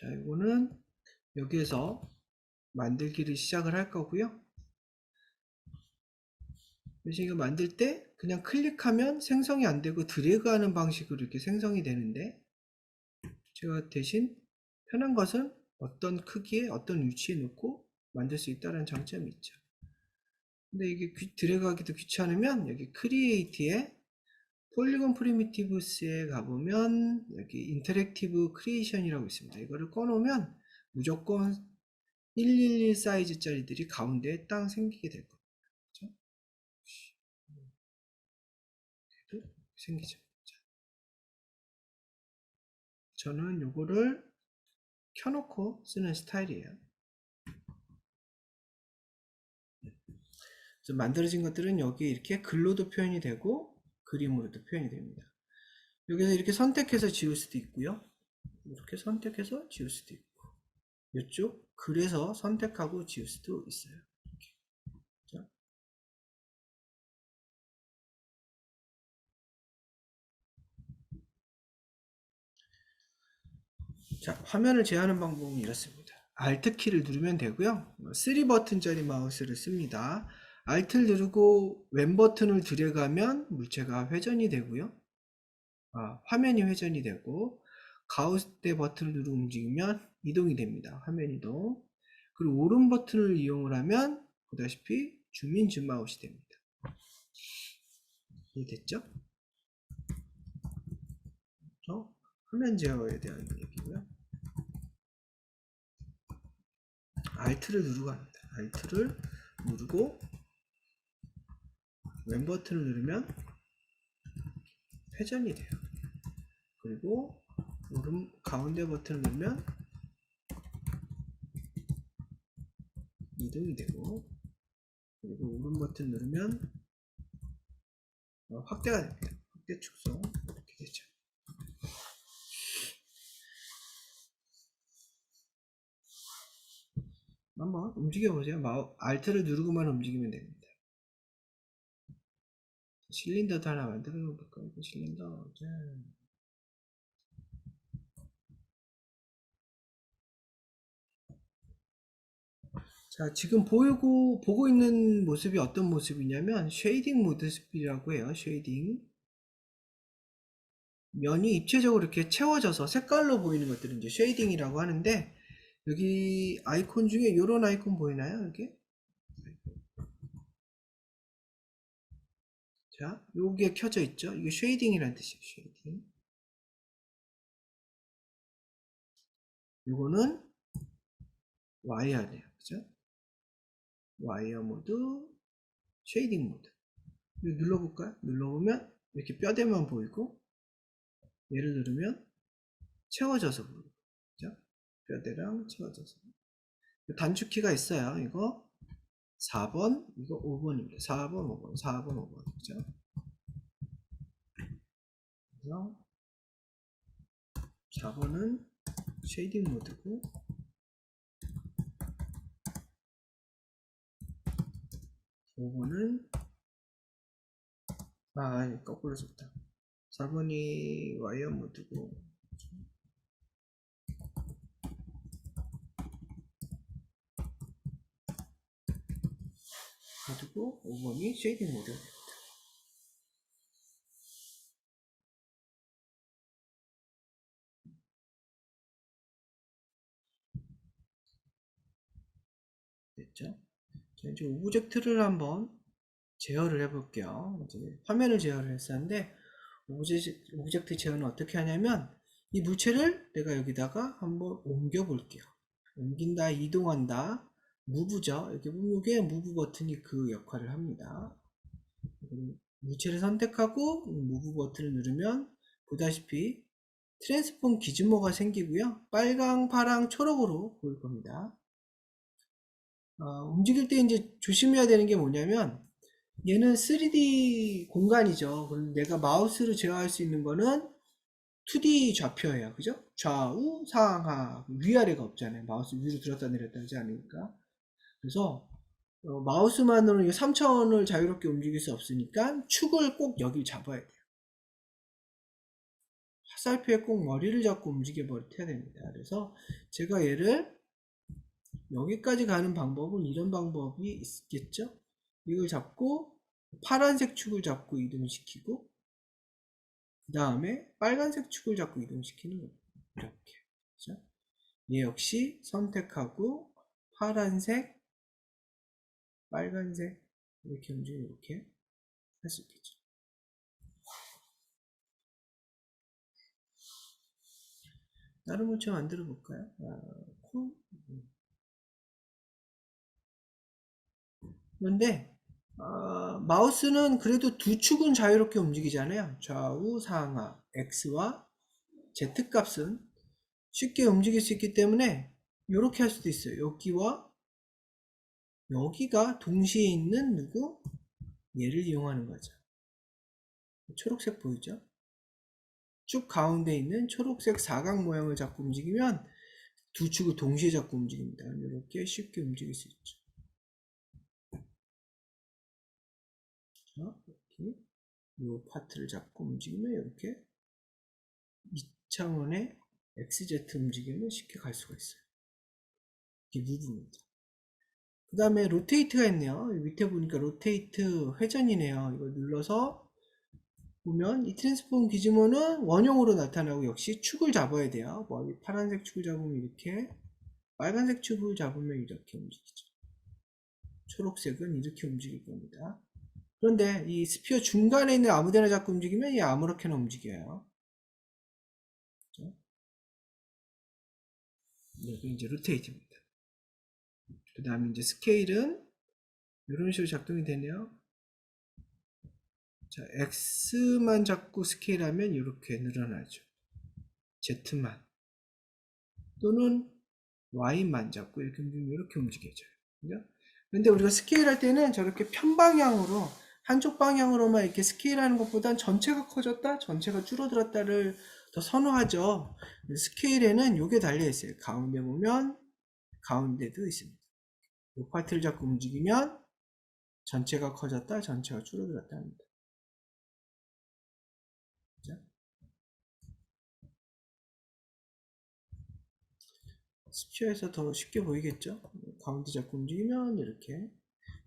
자, 이거는 여기에서 만들기를 시작을 할 거고요. 그래서 이거 만들 때 그냥 클릭하면 생성이 안 되고 드래그하는 방식으로 이렇게 생성이 되는데, 제가 대신 편한 것은 어떤 크기에 어떤 위치에 놓고 만들 수 있다는 장점이 있죠. 근데 이게 드래그하기도 귀찮으면 여기 크리에이트에 폴리곤 프리미티브스에 가보면 여기 인터랙티브 크리에이션이라고 있습니다. 이거를 꺼놓으면 무조건 111 사이즈 짜리들이 가운데에 땅 생기게 될 겁니다. 그렇죠? 그래도 생기죠. 자, 저는 요거를 켜놓고 쓰는 스타일이에요. 그래서 만들어진 것들은 여기 이렇게 글로도 표현이 되고 그림으로도 표현이 됩니다. 여기서 이렇게 선택해서 지울 수도 있고요. 이렇게 선택해서 지울 수도 있고, 이쪽 글에서 선택하고 지울 수도 있어요. 이렇게. 자, 화면을 제어하는 방법은 이렇습니다. Alt 키를 누르면 되고요. 3 버튼짜리 마우스를 씁니다. Alt를 누르고 왼 버튼을 들여가면 물체가 회전이 되고요. 화면이 회전이 되고, 가운데 버튼을 누르고 움직이면 이동이 됩니다. 화면 이동. 그리고 오른 버튼을 이용을 하면 보다시피 줌인 줌아웃이 됩니다. 이해됐죠? 화면 제어에 대한 얘기고요. Alt를 누르고 합니다. Alt를 누르고 왼 버튼을 누르면 회전이 돼요. 그리고 오른 가운데 버튼을 누르면 이동이 되고, 그리고 오른 버튼 누르면 확대가 됩니다. 확대 축소 이렇게 되죠. 한번 움직여보세요. Alt를 누르고만 움직이면 됩니다. 실린더도 하나 만들어 볼까요? 실린더. 자, 지금 보고 있는 모습이 어떤 모습이냐면 쉐이딩 모드이라고 해요. 쉐이딩. 면이 입체적으로 이렇게 채워져서 색깔로 보이는 것들은 이제 쉐이딩이라고 하는데, 여기 아이콘 중에 이런 아이콘 보이나요? 이렇게? 자, 요게 켜져 있죠? 이게 쉐이딩이라는 뜻이에요. 쉐이딩. 요거는 와이어네요. 그죠? 와이어 모드, 쉐이딩 모드. 이거 눌러볼까요? 눌러보면 이렇게 뼈대만 보이고, 얘를 누르면 채워져서 보이고, 그죠? 뼈대랑 채워져서. 단축키가 있어요. 이거 4번, 이거 5번입니다. 4번, 5번, 4번, 5번. 그죠? 그래서 4번은 쉐이딩 모드고, 5번은 아니, 거꾸로 썼다. 4번이 와이어 모드고, 그리고 5번이 쉐이딩 모드. 됐죠? 자, 이제 오브젝트를 한번 제어를 해볼게요. 이제 화면을 제어를 했었는데, 오브젝트 제어는 어떻게 하냐면, 이 물체를 내가 여기다가 한번 옮겨 볼게요. 옮긴다, 이동한다, 무브죠. 이렇게 보면 이게 무브 버튼이 그 역할을 합니다. 물체를 선택하고 무브 버튼을 누르면 보다시피 트랜스폼 기준모가 생기고요. 빨강, 파랑, 초록으로 보일 겁니다. 움직일 때 이제 조심해야 되는 게 뭐냐면, 얘는 3D 공간이죠. 그럼 내가 마우스로 제어할 수 있는 거는 2D 좌표예요. 그죠? 좌우, 상하, 위아래가 없잖아요. 마우스 위로 들었다 내렸다 하지 않으니까. 그래서 마우스만으로는 3차원을 자유롭게 움직일 수 없으니까 축을 꼭 여기 잡아야 돼요. 화살표에 꼭 머리를 잡고 움직여 버텨야 됩니다. 그래서 제가 얘를 여기까지 가는 방법은 이런 방법이 있겠죠? 이걸 잡고 파란색 축을 잡고 이동시키고 그 다음에 빨간색 축을 잡고 이동시키는 겁니다. 이렇게. 그렇죠? 얘 역시 선택하고 파란색, 빨간색 이렇게 움직이면 이렇게 할 수 있겠죠. 다른 물체 만들어 볼까요? 그런데 마우스는 그래도 두 축은 자유롭게 움직이잖아요. 좌우 상하 X와 Z 값은 쉽게 움직일 수 있기 때문에 이렇게 할 수도 있어요. 여기와 여기가 동시에 있는 누구? 얘를 이용하는 거죠. 초록색 보이죠? 쭉 가운데 있는 초록색 사각 모양을 잡고 움직이면 두 축을 동시에 잡고 움직입니다. 이렇게 쉽게 움직일 수 있죠. 자, 이렇게 이 파트를 잡고 움직이면 이렇게 2차원의 XZ 움직임을 쉽게 갈 수가 있어요. 이게 무브입니다. 그 다음에 로테이트가 있네요. 밑에 보니까 로테이트 회전이네요. 이걸 눌러서 보면 이 트랜스폼 기즈모는 원형으로 나타나고 역시 축을 잡아야 돼요. 머리 파란색 축을 잡으면 이렇게, 빨간색 축을 잡으면 이렇게 움직이죠. 초록색은 이렇게 움직일 겁니다. 그런데 이 스피어 중간에 있는 아무데나 잡고 움직이면 얘 아무렇게나 움직여요. 그렇죠? 여기 이제 로테이트입니다. 그 다음에 이제 스케일은 이런 식으로 작동이 되네요. 자, X만 잡고 스케일하면 이렇게 늘어나죠. Z만. 또는 Y만 잡고 이렇게 움직이면 이렇게 움직여져요. 그죠? 근데 우리가 스케일할 때는 저렇게 편방향으로, 한쪽 방향으로만 이렇게 스케일하는 것보단 전체가 커졌다, 전체가 줄어들었다를 더 선호하죠. 스케일에는 이게 달려있어요. 가운데 보면 가운데도 있습니다. 이 파트를 잡고 움직이면 전체가 커졌다, 전체가 줄어들었다 합니다. 그죠? 스피어에서 더 쉽게 보이겠죠? 가운데 잡고 움직이면 이렇게.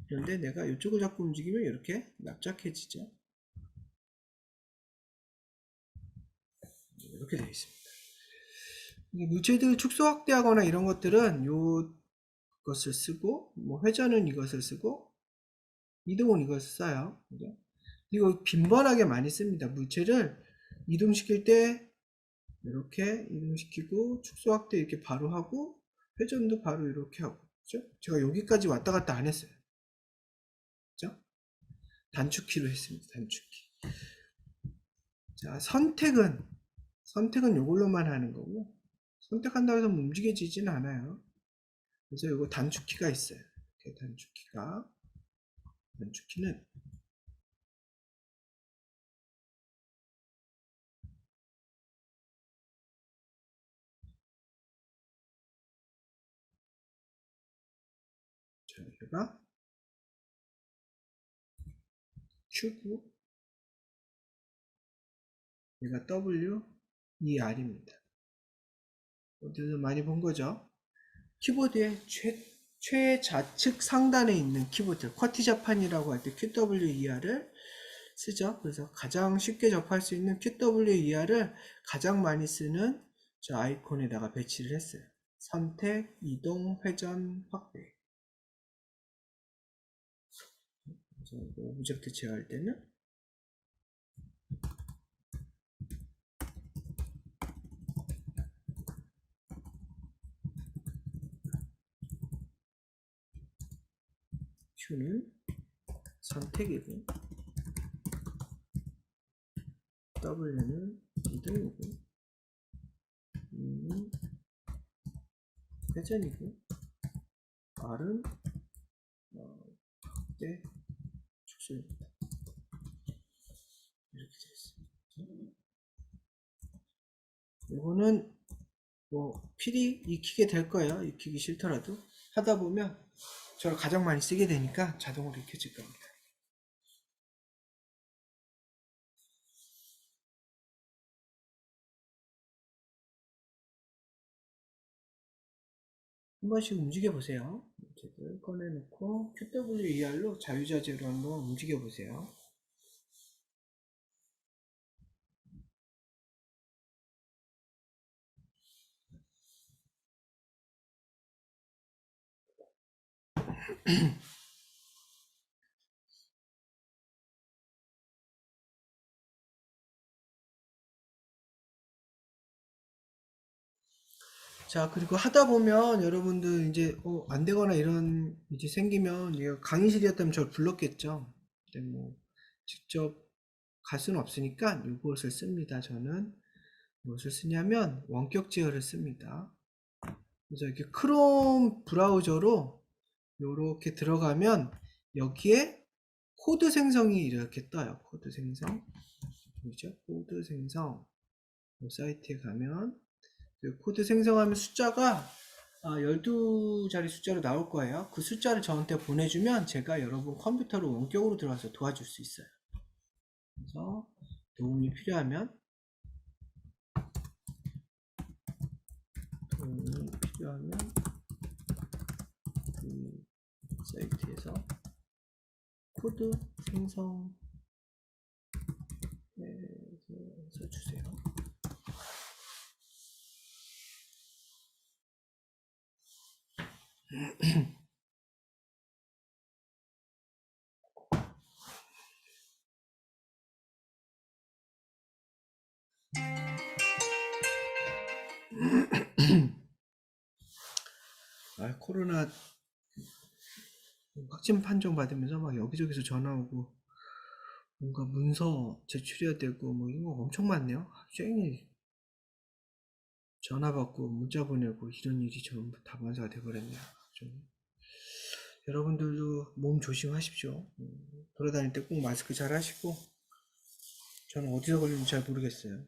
그런데 내가 이쪽을 잡고 움직이면 이렇게 납작해지죠. 이렇게 되어 있습니다. 물체들 축소 확대하거나 이런 것들은 이것을 쓰고, 뭐 회전은 이것을 쓰고, 이동은 이것을 써요. 그죠? 이거 빈번하게 많이 씁니다. 물체를 이동시킬 때 이렇게 이동시키고 축소 확대 이렇게 바로 하고 회전도 바로 이렇게 하고. 그죠? 제가 여기까지 왔다 갔다 안 했어요. 그죠? 단축키로 했습니다. 단축키. 자, 선택은 이걸로만 하는 거고요. 선택한다고 해서 움직여지진 않아요. 그래서 이거 단축키가 있어요. 이렇게 단축키는 자, 여기가 Q고 얘가 W, 이 R입니다. 어디서 많이 본 거죠? 키보드의 최좌측 상단에 있는 키보드, 쿼티자판이라고 할 때 QWER을 쓰죠. 그래서 가장 쉽게 접할 수 있는 QWER을 가장 많이 쓰는 저 아이콘에다가 배치를 했어요. 선택, 이동, 회전, 확대. 그래서 오브젝트 제어할 때는 Q는 선택이고 W는 이동이고 E는 회전이고 R은 확대, 축소입니다. 이렇게 되어 있습니다. 이거는 뭐 필히 익히게 될 거예요. 익히기 싫더라도 하다 보면 저를 가장 많이 쓰게 되니까 자동으로 익혀질 겁니다. 한 번씩 움직여 보세요. 문제들 꺼내놓고 QWER로 자유자재로 한번 움직여 보세요. 자, 그리고 하다 보면 여러분들 이제 안 되거나 이런 이제 생기면, 얘가 강의실이었다면 저를 불렀겠죠. 근데 뭐 직접 갈 수는 없으니까 이것을 씁니다. 저는 무엇을 쓰냐면 원격 제어를 씁니다. 그래서 이렇게 크롬 브라우저로 이렇게 들어가면 여기에 코드 생성이 이렇게 떠요. 코드 생성. 보이죠? 코드 생성. 이 사이트에 가면 그 코드 생성하면 숫자가 12자리 숫자로 나올 거예요. 그 숫자를 저한테 보내주면 제가 여러분 컴퓨터로 원격으로 들어가서 도와줄 수 있어요. 그래서 도움이 필요하면 이 사이트에서 코드 생성해서 주세요. 코로나 확진 판정 받으면서 막 여기저기서 전화 오고 뭔가 문서 제출해야 되고 뭐 이런 거 엄청 많네요. 쟁이 전화 받고 문자 보내고 이런 일이 전부 다반사가 돼버렸네요. 좀 여러분들도 몸 조심하십시오. 돌아다닐 때 꼭 마스크 잘 하시고, 저는 어디서 걸리는지 잘 모르겠어요.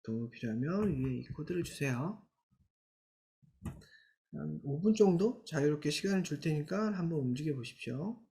도움이 필요하면 위에 이 코드를 주세요. 한 5분 정도 자유롭게 시간을 줄 테니까 한번 움직여 보십시오.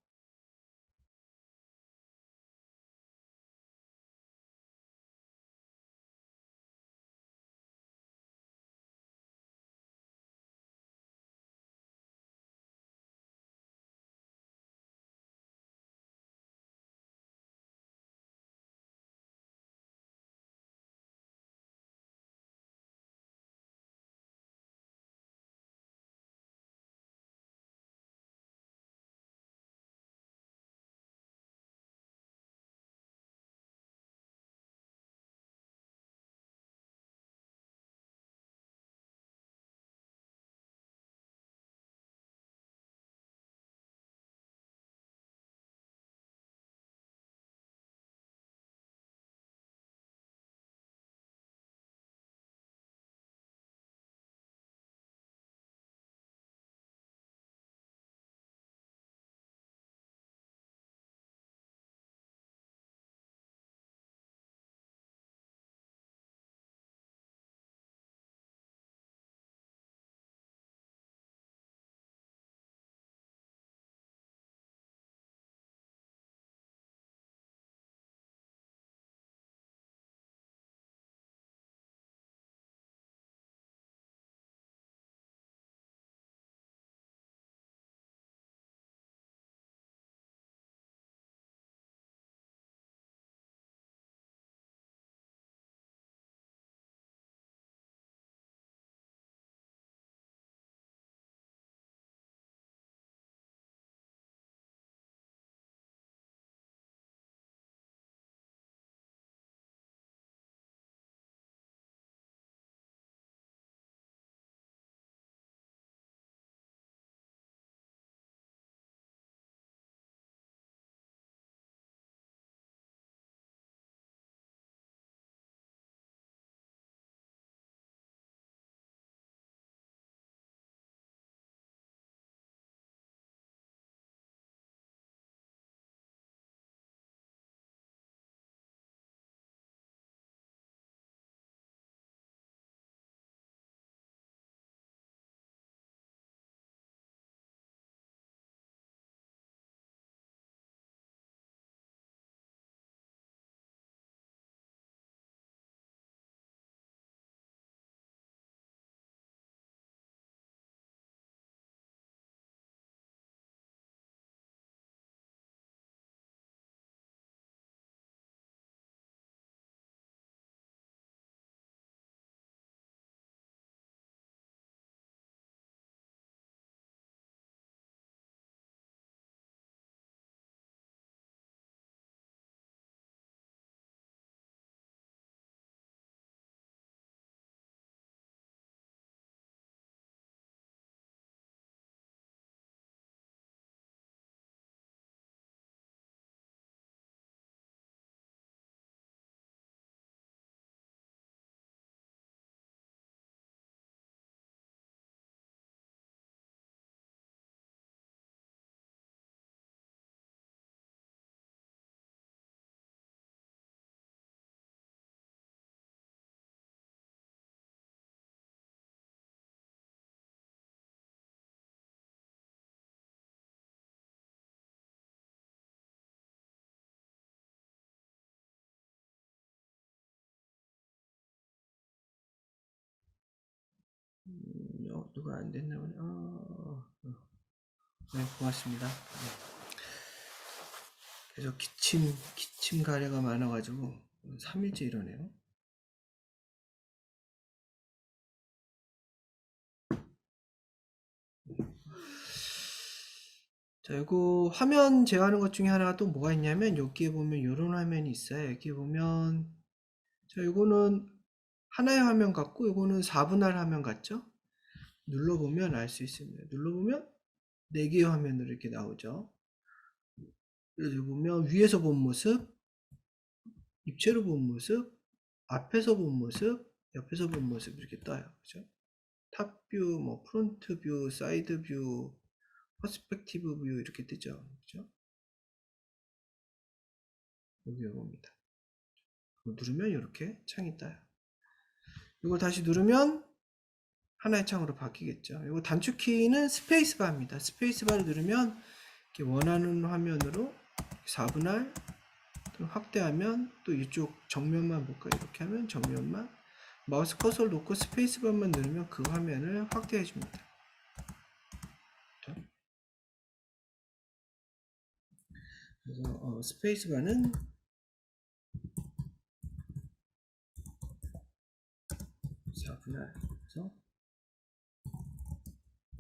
누가 안 됐나 보네. 네, 고맙습니다. 네. 계속 기침 가래가 많아가지고 3일째 이러네요. 자, 이거 화면 제어하는 것 중에 하나가 또 뭐가 있냐면 여기에 보면 이런 화면이 있어요. 여기 보면 자, 이거는 하나의 화면 같고 이거는 4분할 화면 같죠? 눌러보면 알 수 있습니다. 눌러보면 4개의 화면으로 이렇게 나오죠. 그래서 보면 위에서 본 모습, 입체로 본 모습, 앞에서 본 모습, 옆에서 본 모습 이렇게 떠요. 그죠? 탑뷰, 뭐 프론트 뷰, 사이드 뷰, 퍼스펙티브 뷰 이렇게 뜨죠. 그죠? 여기 봅니다. 누르면 이렇게 창이 떠요. 이걸 다시 누르면 하나의 창으로 바뀌겠죠. 이거 단축키는 스페이스바입니다. 스페이스바를 누르면 이렇게 원하는 화면으로 4분할 확대하면 또 이쪽 정면만 볼까요? 이렇게 하면 정면만 마우스 커서를 놓고 스페이스바만 누르면 그 화면을 확대해 줍니다. 그래서 스페이스바는 4분할 그래서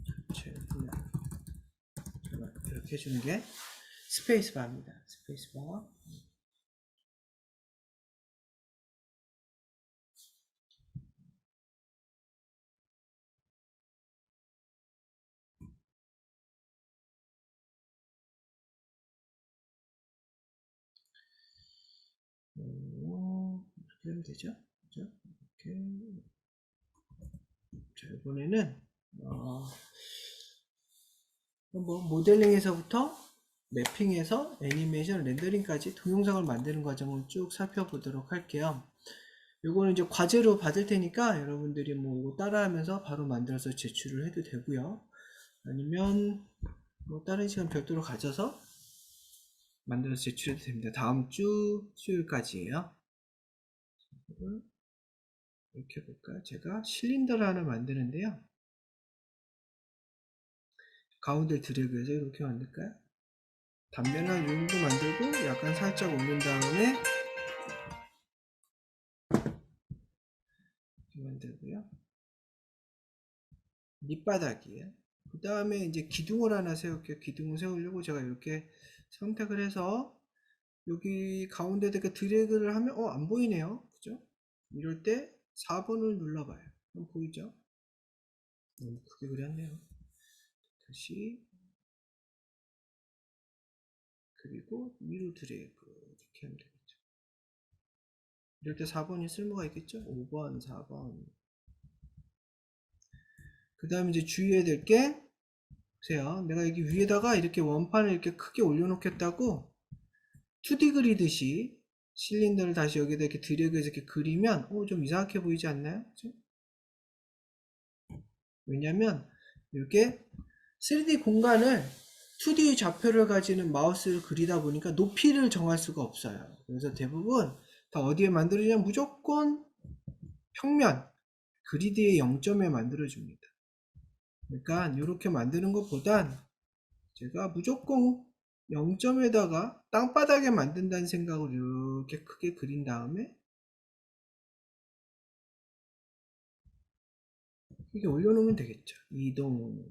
전체 분할 이렇게 해주는 게 스페이스바입니다. 스페이스바. 이렇게 하면 되죠. 그죠? 이렇게. 자, 이번에는 뭐 모델링에서부터 매핑에서 애니메이션 렌더링까지 동영상을 만드는 과정을 쭉 살펴보도록 할게요. 요거는 이제 과제로 받을 테니까 여러분들이 뭐 이거 따라하면서 바로 만들어서 제출을 해도 되고요. 아니면 뭐 다른 시간 별도로 가져서 만들어서 제출해도 됩니다. 다음 주 수요일까지예요. 이렇게 볼까요? 제가 실린더를 하나 만드는데요. 가운데 드래그해서 이렇게 만들까요? 단면한 용도 만들고 약간 살짝 올린 다음에 이렇게 만들고요. 밑바닥이에요. 그 다음에 이제 기둥을 하나 세울게요. 기둥을 세우려고 제가 이렇게 선택을 해서 여기 가운데다가 드래그를 하면 안 보이네요. 그죠? 이럴 때 4번을 눌러봐요. 그럼 보이죠? 너무 크게 그렸네요. 다시 그리고 위로 드래그 이렇게 하면 되겠죠. 이럴 때 4번이 쓸모가 있겠죠? 5번, 4번. 그 다음에 이제 주의해야 될 게 보세요. 내가 여기 위에다가 이렇게 원판을 이렇게 크게 올려놓겠다고 2D 그리듯이 실린더를 다시 여기다 이렇게 드래그해서 이렇게 그리면 좀 이상하게 보이지 않나요? 그죠? 왜냐면 이렇게 3D 공간을 2D 좌표를 가지는 마우스를 그리다 보니까 높이를 정할 수가 없어요. 그래서 대부분 다 어디에 만들어주냐면 무조건 평면 그리드의 0점에 만들어줍니다. 그러니까 이렇게 만드는 것보단 제가 무조건 0점에다가 땅바닥에 만든다는 생각으로 이렇게 크게 그린 다음에 이게 올려놓으면 되겠죠. 이동,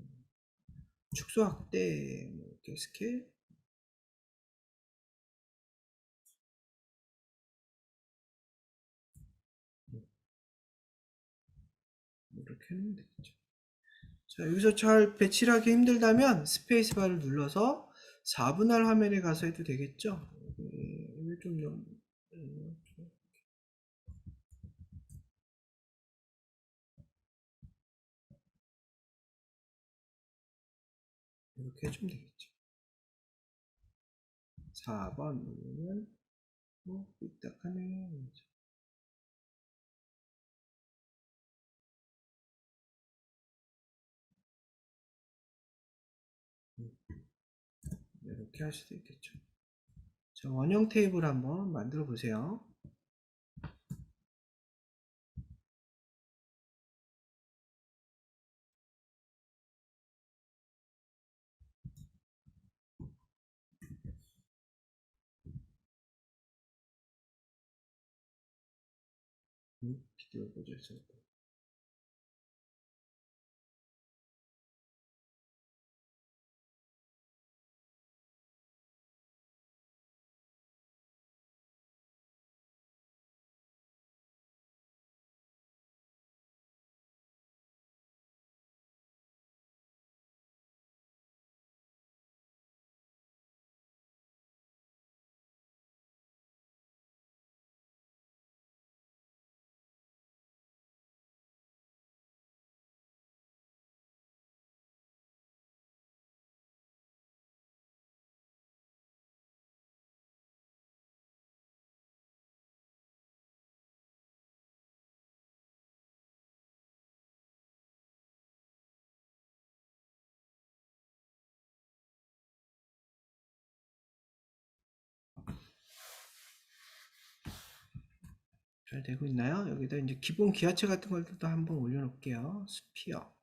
축소 확대, 뭐 이렇게 스케일 이렇게 하면 되겠죠. 자, 여기서 잘 배치를 하기 힘들다면 스페이스바를 눌러서 4분할 화면에 가서 해도 되겠죠. 이게 좀 이렇게 해주면 되겠죠. 4번 누르면 삐딱하네. 이렇게 할 수도 있겠죠. 자, 원형 테이블 한번 만들어 보세요. 기대해 보죠. 잘 되고 있나요? 여기다 이제 기본 기하체 같은 것들도 한번 올려놓을게요. 스피어,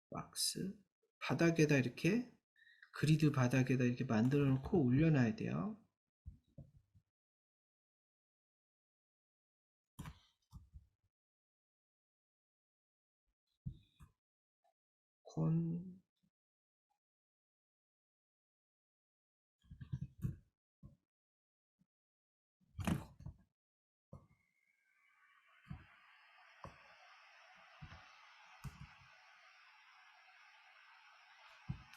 박스, 바닥에다 이렇게 그리드 바닥에다 이렇게 만들어 놓고 올려놔야 돼요. 콘,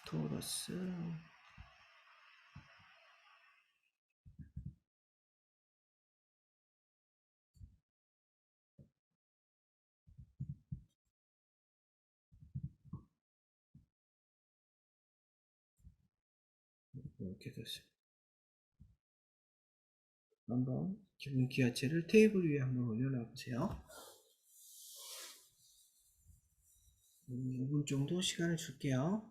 토러스, 이렇게 됐어요. 한번 기본 기하체를 테이블 위에 한번 올려놔 보세요. 5분 정도 시간을 줄게요.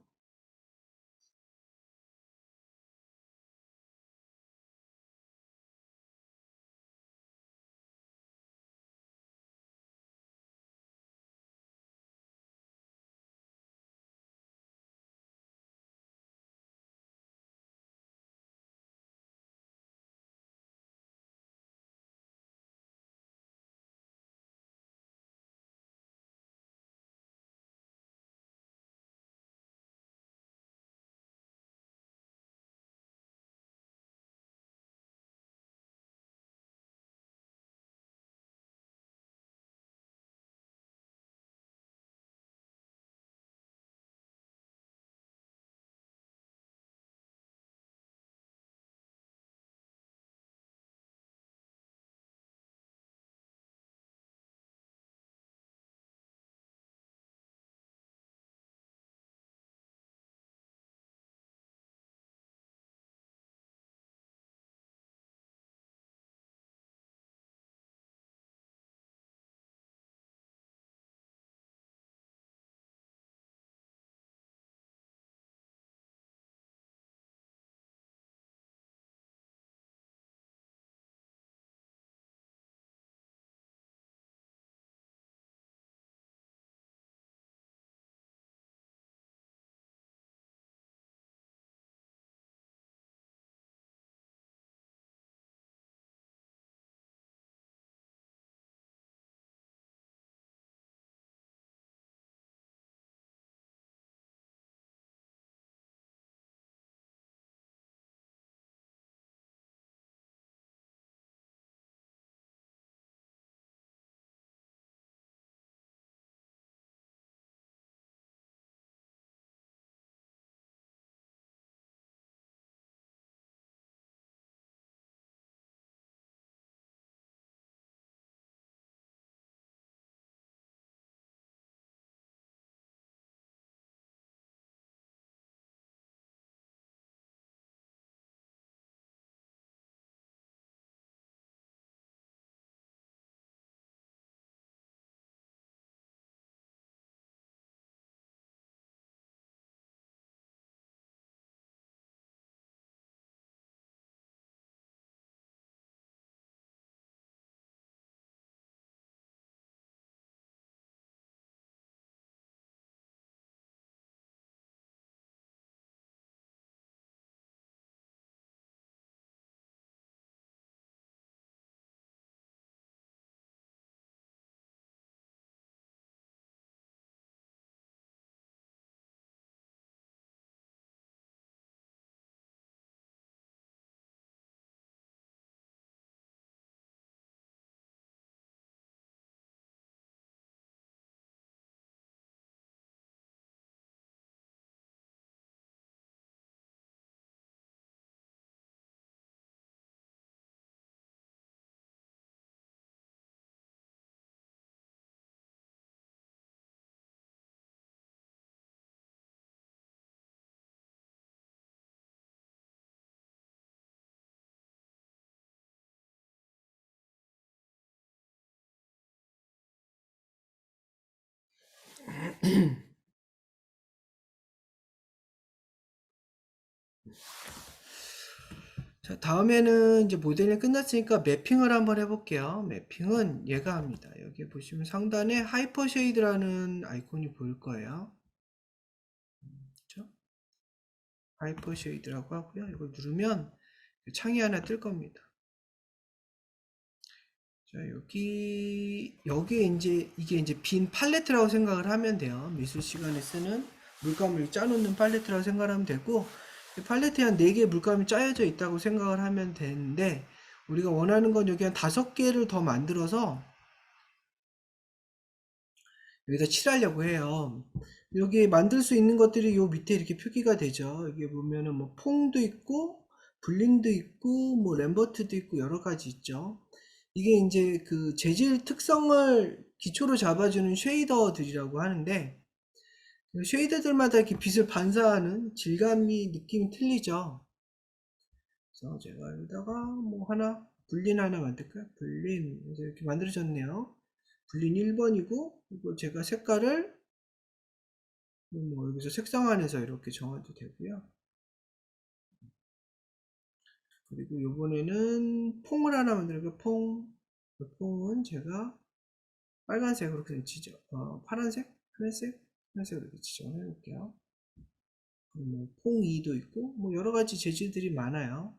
자, 다음에는 이제 모델링 끝났으니까 매핑을 한번 해볼게요. 매핑은 얘가 합니다. 여기 보시면 상단에 하이퍼 쉐이드라는 아이콘이 보일 거예요. 그렇죠? 하이퍼 쉐이드라고 하고요. 이걸 누르면 창이 하나 뜰 겁니다. 자, 여기에 이게 이제 빈 팔레트라고 생각을 하면 돼요. 미술 시간에 쓰는 물감을 짜놓는 팔레트라고 생각하면 되고, 팔레트에 한 4개의 물감이 짜여져 있다고 생각을 하면 되는데, 우리가 원하는 건 여기 한 5개를 더 만들어서 여기다 칠하려고 해요. 여기 만들 수 있는 것들이 요 밑에 이렇게 표기가 되죠. 여기 보면은 뭐 퐁도 있고, 블린도 있고, 뭐 램버트도 있고 여러 가지 있죠. 이게 이제 그 재질 특성을 기초로 잡아주는 쉐이더들이라고 하는데, 그 쉐이더들마다 이렇게 빛을 반사하는 질감이 느낌이 틀리죠. 그래서 제가 여기다가 뭐 블린 하나 만들까요? 블린 그래서 이렇게 만들어졌네요. 블린 1번이고, 그리고 제가 색깔을 뭐 여기서 색상 안에서 이렇게 정해도 되고요. 그리고 요번에는 퐁을 하나 만들고 그 퐁은 제가 빨간색으로 그냥 파란색, 하늘색으로 이렇게 지정을 해놓을게요. 뭐 퐁 2도 있고 뭐 여러 가지 재질들이 많아요.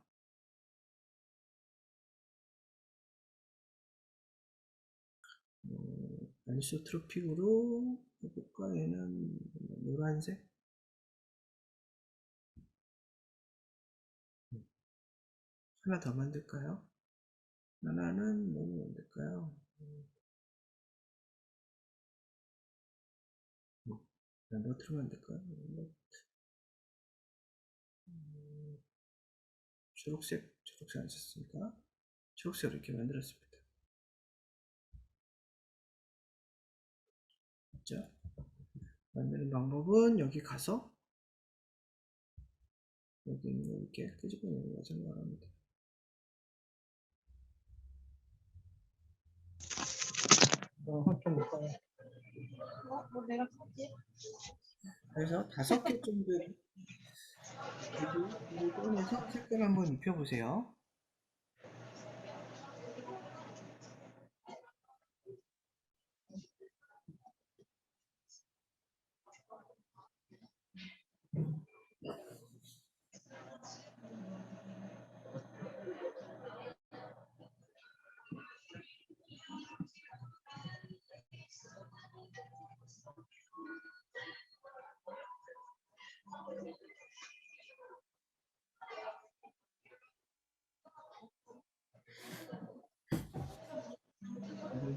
아니소트로픽으로 해볼까? 얘는 노란색. 하나 더 만들까요? 하나는 뭐 만들까요? 램버트로 만들까요? 초록색 안 썼으니까 초록색으로 이렇게 만들었습니다. 자, 만드는 방법은 여기 가서 여기 있는 거 이렇게 끄집어내는 거 생각합니다. 확정 못 가요. 뭐 내가 사지? 그래서 5개 정도 물을 꺼내서 색깔 한번 입혀보세요.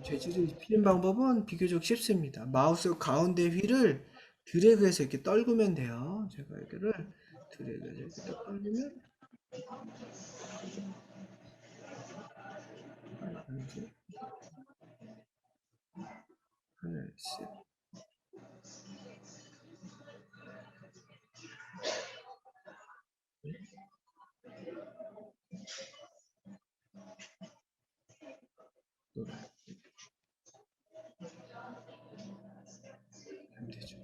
재질을 입히는 방법은 비교적 쉽습니다. 마우스 가운데 휠을 드래그해서 이렇게 떨구면 돼요. 제가 이거를 드래그해서 이렇게 딱 떨구면 빨간색, 하늘색, 노란 하면 되죠.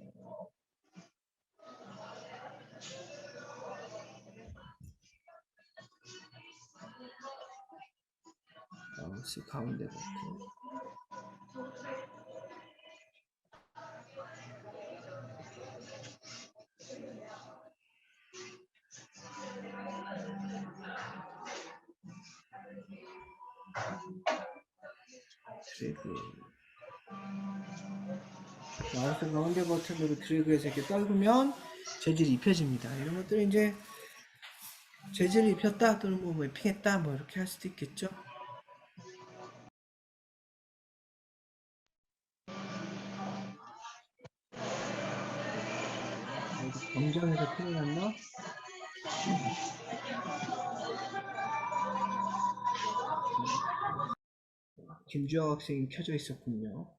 마우스 가운데 버튼 드래그 마우스 가운데 버튼으로 드래그해서 이렇게 떨구면 재질이 입혀집니다. 이런 것들은 이제 재질을 입혔다 또는 뭐 맵핑했다 뭐 이렇게 할 수도 있겠죠. 검정에서 표현했나? 김주영 학생이 켜져 있었군요.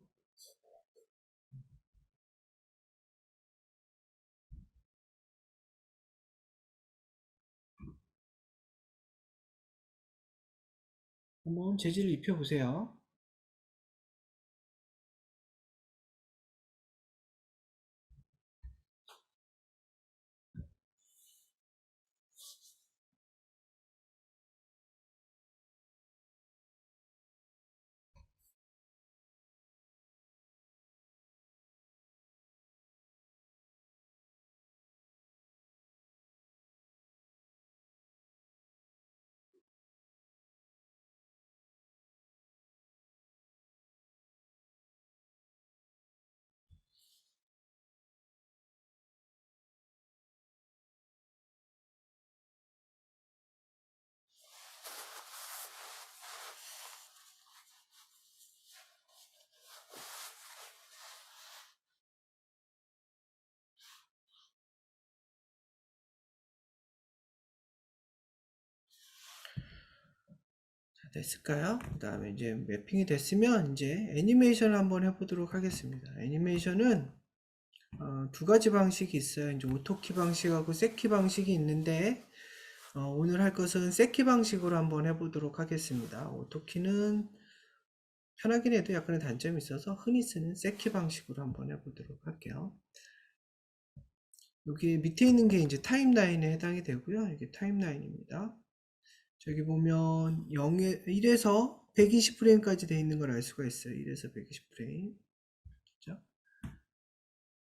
한번 재질을 입혀보세요. 자, 됐을까요? 그 다음에 이제 매핑이 됐으면 이제 애니메이션을 한번 해보도록 하겠습니다. 애니메이션은 두 가지 방식이 있어요. 이제 오토키 방식하고 세키 방식이 있는데 오늘 할 것은 세키 방식으로 한번 해보도록 하겠습니다. 오토키는 편하긴 해도 약간의 단점이 있어서 흔히 쓰는 세키 방식으로 한번 해보도록 할게요. 여기 밑에 있는 게 이제 타임라인에 해당이 되고요. 이게 타임라인입니다. 저기 보면 1에서 120프레임까지 되어 있는 걸 알 수가 있어요. 1에서 120프레임. 그죠?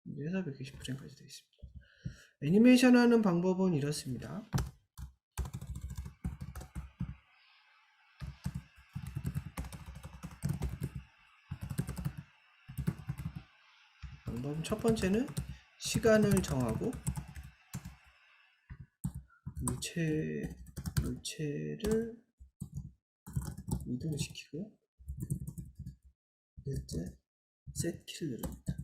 1에서 120프레임까지 되어 있습니다. 애니메이션 하는 방법은 이렇습니다. 방법 첫 번째는 시간을 정하고 물체를 이동시키고 이제 셋 키를 누릅니다.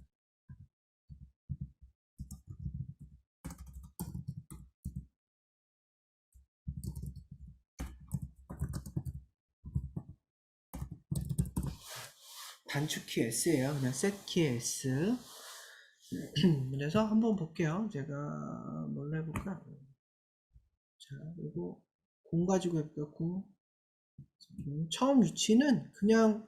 단축키 S예요. 그냥 셋 키 S. 그래서 한번 볼게요. 제가 뭘로 해볼까? 자, 이거 공 가지고 해볼게요. 공. 처음 위치는 그냥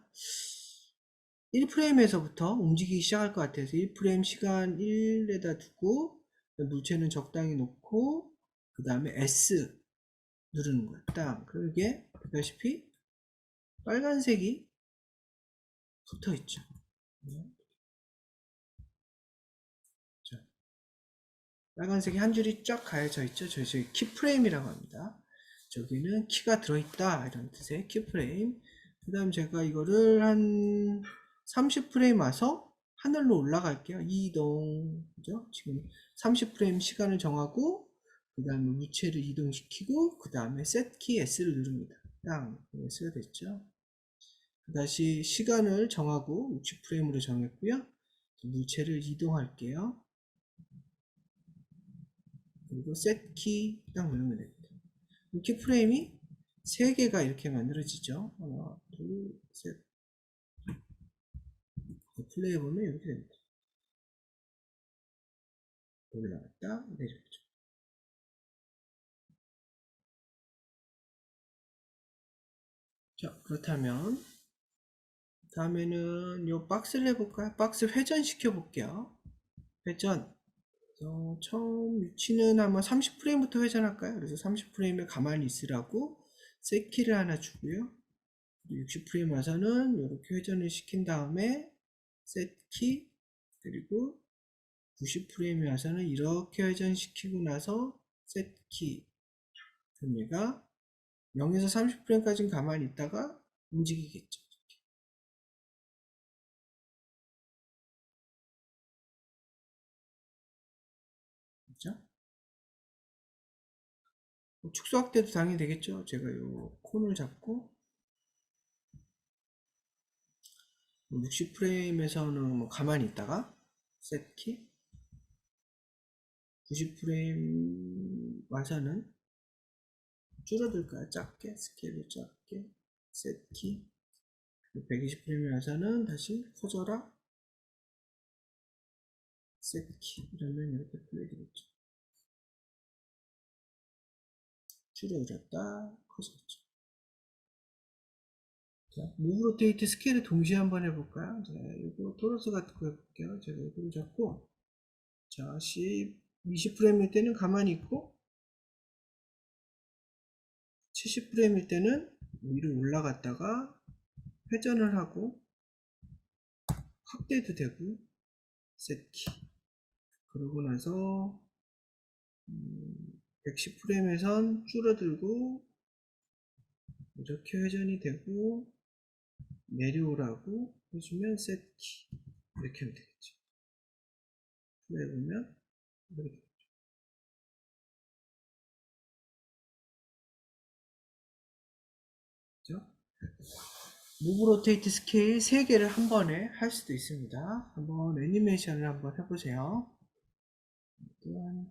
1프레임에서부터 움직이기 시작할 것 같아서 1프레임 시간 1에다 두고 물체는 적당히 놓고 그 다음에 S 누르는 거예요. 딱. 그리고 이게 보다시피 빨간색이 붙어 있죠. 자, 빨간색이 한 줄이 쫙 가해져 있죠. 저희 키프레임이라고 합니다. 저기는 키가 들어있다 이런 뜻의 키프레임. 그 다음 제가 이거를 한 30프레임 와서 하늘로 올라갈게요. 이동. 그죠? 지금 30프레임 시간을 정하고 그 다음에 물체를 이동시키고 그 다음에 셋키 S를 누릅니다. 땅. S가 됐죠. 다시 시간을 정하고 60프레임으로 정했고요. 물체를 이동할게요. 그리고 셋 키 딱 누르면 됩니다. 키 프레임이 3개가 이렇게 만들어지죠. 하나, 둘, 셋. 플레이 해보면 이렇게 됩니다. 올라갔다 내렸죠. 자, 그렇다면 다음에는 이 박스를 해볼까요? 박스 회전시켜 볼게요. 회전. 처음 위치는 아마 30프레임부터 회전할까요? 그래서 30프레임에 가만히 있으라고 셋키를 하나 주고요. 60프레임 와서는 이렇게 회전을 시킨 다음에 셋키, 그리고 90프레임에 와서는 이렇게 회전시키고 나서 셋키. 그럼 얘가 0에서 30프레임까지는 가만히 있다가 움직이겠죠. 그렇죠? 축소 확대도 당연히 되겠죠. 제가 이 콘을 잡고 60프레임에서는 뭐 가만히 있다가 셋키, 90프레임 와서는 줄어들까요? 작게, 스케일을 작게, 셋키, 120프레임에 와서는 다시 커져라, 셋키. 이러면 이렇게 플레이 되겠죠. 줄어들었다, 커졌죠. 자, 무브 로테이트 스케일을 동시에 한번 해볼까요? 자, 이거 토러스 같은 거 해볼게요. 제가 이걸 잡고, 자, 20프레임일 때는 가만히 있고, 70프레임일 때는 위로 올라갔다가 회전을 하고, 확대도 되고, 셋키. 그러고 나서 110프레임에선 줄어들고 이렇게 회전이 되고 내려오라고 해주면 셋키. 이렇게 하면 되겠죠. 플레이 보면 이렇게 되죠. 무브 로테이트 스케일 3개를 한 번에 할 수도 있습니다. 한번 애니메이션을 한번 해보세요. 또한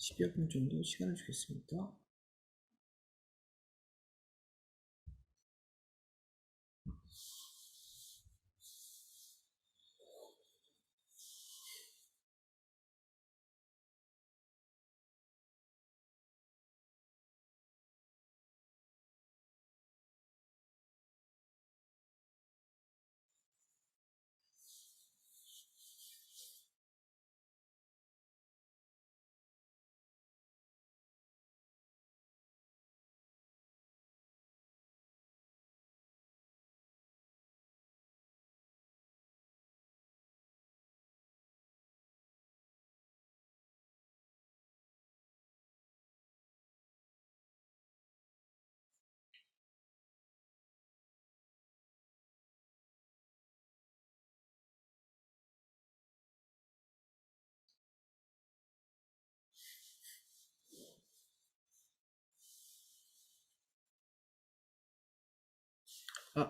10여 분 정도 시간을 주겠습니다.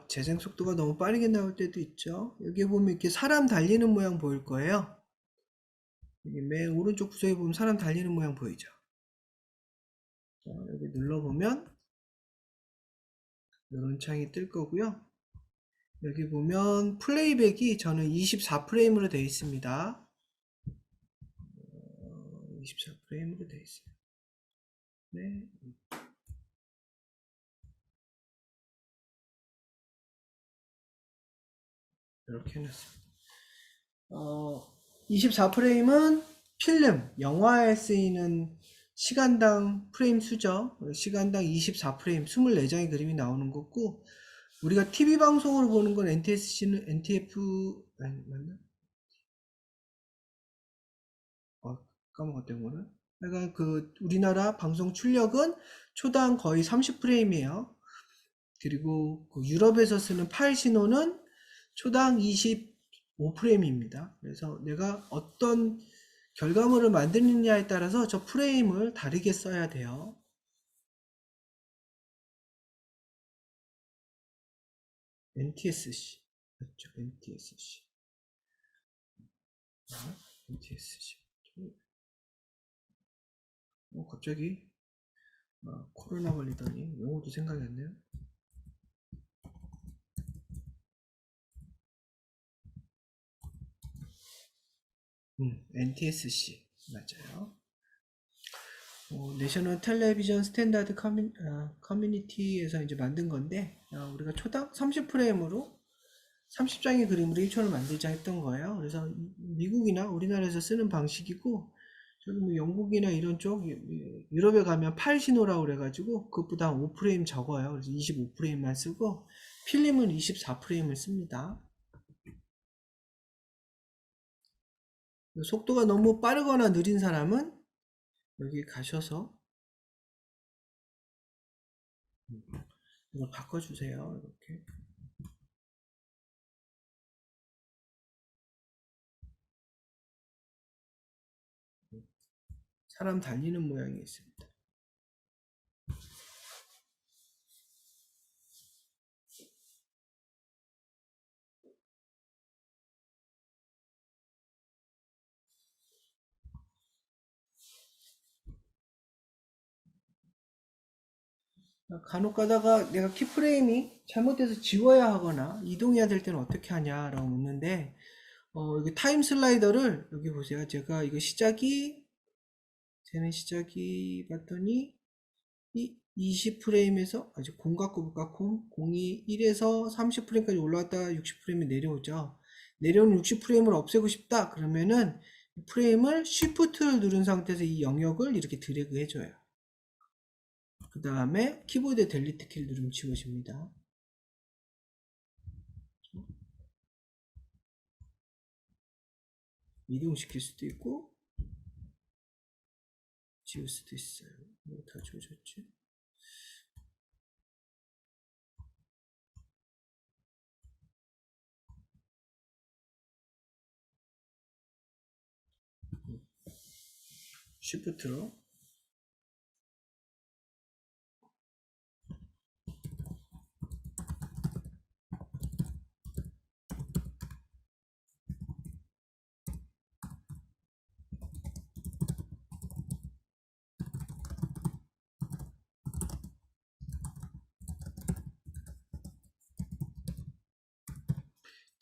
재생 속도가 너무 빠르게 나올 때도 있죠. 여기 보면 이렇게 사람 달리는 모양 보일 거예요. 여기 맨 오른쪽 구석에 보면 사람 달리는 모양 보이죠. 자, 여기 눌러보면 이런 창이 뜰 거고요. 여기 보면 플레이백이 저는 24프레임으로 되어 있습니다. 24프레임으로 되어 있어요. 네. 이렇게 해놨습니다. 24프레임은 필름, 영화에 쓰이는 시간당 프레임 수죠. 시간당 24프레임, 24장의 그림이 나오는 거고, 우리가 TV 방송으로 보는 건 NTSC는 NTF, 아니, 맞나? 까먹었다, 이거는. 그러니까 우리나라 방송 출력은 초당 거의 30프레임이에요. 그리고 유럽에서 쓰는 파일 신호는 초당 25프레임입니다. 그래서 내가 어떤 결과물을 만드느냐에 따라서 저 프레임을 다르게 써야 돼요. NTSC. 맞죠? NTSC. NTSC. 갑자기 코로나 걸리더니 영어도 생각이 안 나요. NTSC 맞아요. 내셔널 텔레비전 스탠다드 커뮤니티에서 이제 만든 건데 우리가 초당 30프레임으로 30장의 그림으로 1초를 만들자 했던 거예요. 그래서 미국이나 우리나라에서 쓰는 방식이고 저기 뭐 영국이나 이런 쪽 유럽에 가면 파일 신호라고 그래가지고 그것보다 5프레임 적어요. 그래서 25프레임만 쓰고 필름은 24프레임을 씁니다. 속도가 너무 빠르거나 느린 사람은 여기 가셔서 이걸 바꿔주세요. 이렇게. 사람 달리는 모양이 있습니다. 간혹 가다가 내가 키프레임이 잘못돼서 지워야 하거나 이동해야 될 때는 어떻게 하냐라고 묻는데 여기 타임 슬라이더를 여기 보세요. 제가 이거 시작이 봤더니 이 20프레임에서 아직 공 갖고 볼까? 공이 1에서 30프레임까지 올라갔다가 60프레임에 내려오죠. 내려오는 60프레임을 없애고 싶다 그러면은 프레임을 쉬프트를 누른 상태에서 이 영역을 이렇게 드래그 해줘요. 그 다음에 키보드에 델리트 키를 누르면 지워집니다. 이동시킬 수도 있고 지울 수도 있어요. 다 지워졌지? 쉬프트로